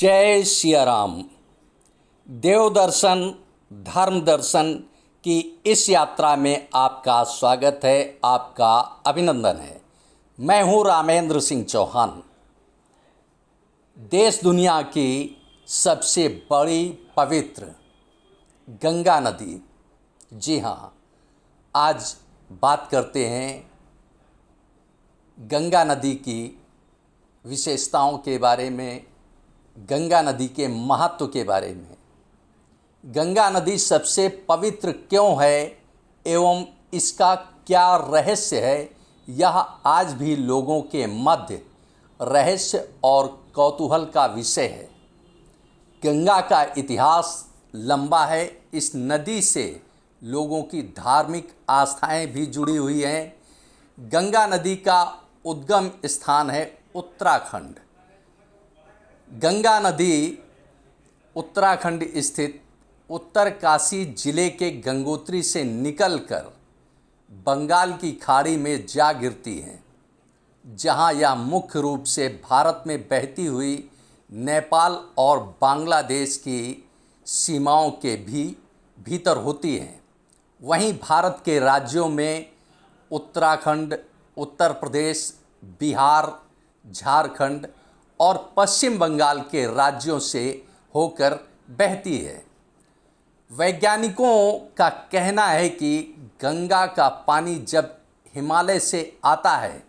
जय सिया राम। देव दर्शन धर्म दर्शन की इस यात्रा में आपका स्वागत है, आपका अभिनंदन है। मैं हूँ रामेंद्र सिंह चौहान। देश दुनिया की सबसे बड़ी पवित्र गंगा नदी, जी हाँ, आज बात करते हैं गंगा नदी की विशेषताओं के बारे में, गंगा नदी के महत्व के बारे में। गंगा नदी सबसे पवित्र क्यों है एवं इसका क्या रहस्य है, यह आज भी लोगों के मध्य रहस्य और कौतूहल का विषय है। गंगा का इतिहास लंबा है। इस नदी से लोगों की धार्मिक आस्थाएं भी जुड़ी हुई हैं। गंगा नदी का उद्गम स्थान है उत्तराखंड। गंगा नदी उत्तराखंड स्थित उत्तरकाशी जिले के गंगोत्री से निकलकर बंगाल की खाड़ी में जा गिरती है, जहां यह मुख्य रूप से भारत में बहती हुई नेपाल और बांग्लादेश की सीमाओं के भी भीतर होती है। वहीं भारत के राज्यों में उत्तराखंड, उत्तर प्रदेश, बिहार, झारखंड और पश्चिम बंगाल के राज्यों से होकर बहती है। वैज्ञानिकों का कहना है कि गंगा का पानी जब हिमालय से आता है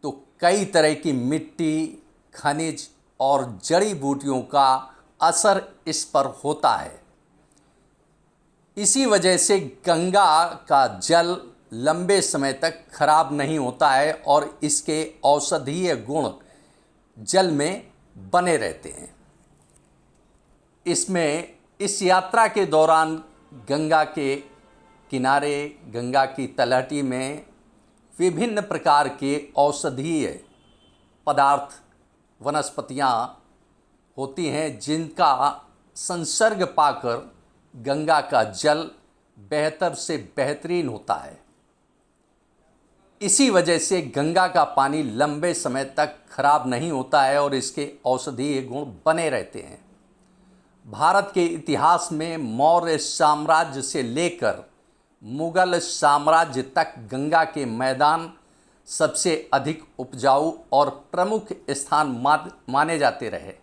तो कई तरह की मिट्टी, खनिज और जड़ी बूटियों का असर इस पर होता है। इसी वजह से गंगा का जल लंबे समय तक खराब नहीं होता है और इसके औषधीय गुण जल में बने रहते हैं। इस यात्रा के दौरान गंगा के किनारे, गंगा की तलहटी में विभिन्न प्रकार के औषधीय पदार्थ, वनस्पतियाँ होती हैं, जिनका संसर्ग पाकर गंगा का जल बेहतर से बेहतरीन होता है। इसी वजह से गंगा का पानी लंबे समय तक खराब नहीं होता है और इसके औषधीय गुण बने रहते हैं। भारत के इतिहास में मौर्य साम्राज्य से लेकर मुगल साम्राज्य तक गंगा के मैदान सबसे अधिक उपजाऊ और प्रमुख स्थान माने जाते रहे।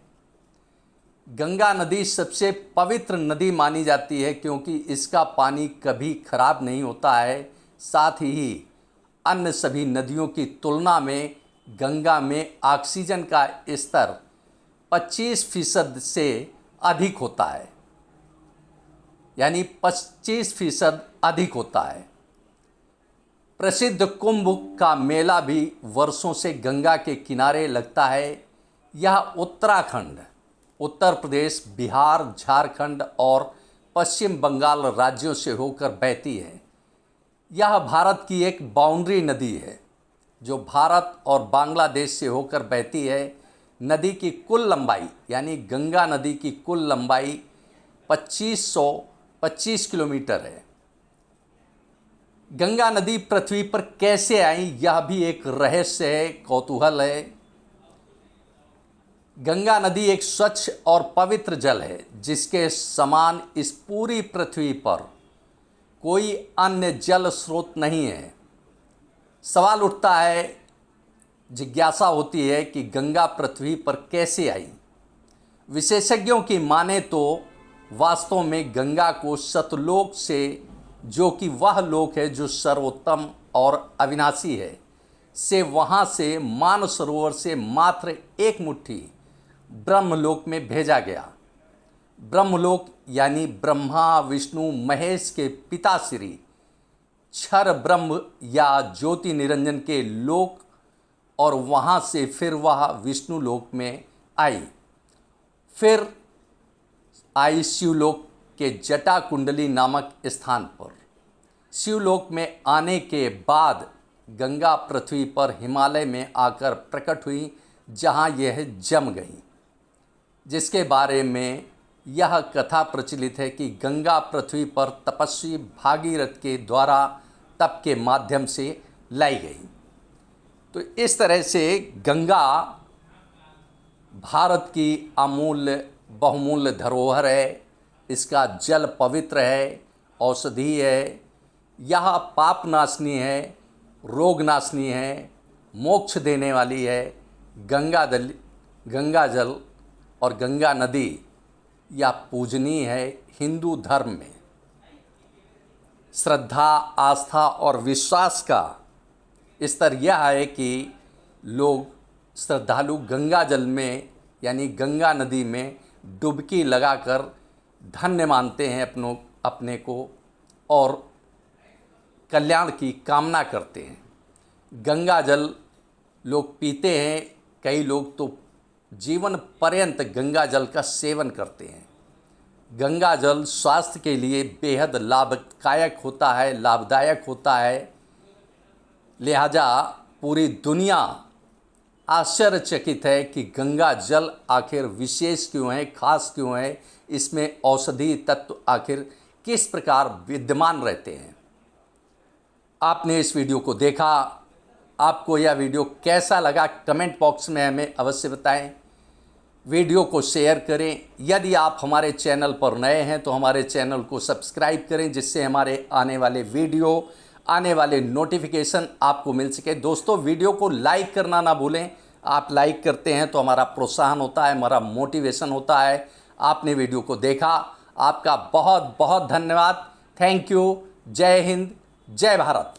गंगा नदी सबसे पवित्र नदी मानी जाती है क्योंकि इसका पानी कभी खराब नहीं होता है। साथ ही अन्य सभी नदियों की तुलना में गंगा में ऑक्सीजन का स्तर 25% से अधिक होता है, यानी 25% अधिक होता है। प्रसिद्ध कुंभ का मेला भी वर्षों से गंगा के किनारे लगता है। यह उत्तराखंड, उत्तर प्रदेश, बिहार, झारखंड और पश्चिम बंगाल राज्यों से होकर बहती है। यह भारत की एक बाउंड्री नदी है जो भारत और बांग्लादेश से होकर बहती है। नदी की कुल लंबाई, यानी गंगा नदी की कुल लंबाई 2525 किलोमीटर है। गंगा नदी पृथ्वी पर कैसे आई, यह भी एक रहस्य है, कौतूहल है। गंगा नदी एक स्वच्छ और पवित्र जल है जिसके समान इस पूरी पृथ्वी पर कोई अन्य जल स्रोत नहीं है। सवाल उठता है, जिज्ञासा होती है कि गंगा पृथ्वी पर कैसे आई। विशेषज्ञों की माने तो वास्तव में गंगा को सतलोक से, जो कि वह लोक है जो सर्वोत्तम और अविनाशी है, से वहाँ से मानसरोवर से मात्र एक मुट्ठी ब्रह्मलोक में भेजा गया। ब्रह्मलोक यानी ब्रह्मा, विष्णु, महेश के पिता श्री क्षर ब्रह्म या ज्योति निरंजन के लोक, और वहाँ से फिर वह विष्णु लोक में आई। फिर आई शिवलोक के जटा कुंडली नामक स्थान पर। शिवलोक में आने के बाद गंगा पृथ्वी पर हिमालय में आकर प्रकट हुई, जहाँ यह जम गई, जिसके बारे में यह कथा प्रचलित है कि गंगा पृथ्वी पर तपस्वी भागीरथ के द्वारा तप के माध्यम से लाई गई। तो इस तरह से गंगा भारत की अमूल्य बहुमूल्य धरोहर है। इसका जल पवित्र है, औषधि है, यह पाप नाशनी है, रोग नाशनी है, मोक्ष देने वाली है। गंगा जल और गंगा नदी यह पूजनीय है। हिंदू धर्म में श्रद्धा, आस्था और विश्वास का स्तर यह है कि लोग श्रद्धालु गंगा जल में यानी गंगा नदी में डुबकी लगाकर धन्य मानते हैं अपने को और कल्याण की कामना करते हैं। गंगा जल लोग पीते हैं, कई लोग तो जीवन पर्यंत गंगा जल का सेवन करते हैं। गंगा जल स्वास्थ्य के लिए बेहद लाभदायक होता है, लाभदायक होता है। लिहाजा पूरी दुनिया आश्चर्यचकित है कि गंगा जल आखिर विशेष क्यों है, खास क्यों है, इसमें औषधि तत्व आखिर किस प्रकार विद्यमान रहते हैं। आपने इस वीडियो को देखा, आपको यह वीडियो कैसा लगा कमेंट बॉक्स में हमें अवश्य बताएं। वीडियो को शेयर करें। यदि आप हमारे चैनल पर नए हैं तो हमारे चैनल को सब्सक्राइब करें, जिससे हमारे आने वाले वीडियो, आने वाले नोटिफिकेशन आपको मिल सके। दोस्तों, वीडियो को लाइक करना ना भूलें। आप लाइक करते हैं तो हमारा प्रोत्साहन होता है, हमारा मोटिवेशन होता है। आपने वीडियो को देखा, आपका बहुत बहुत धन्यवाद। Thank you. जय हिंद, जय भारत।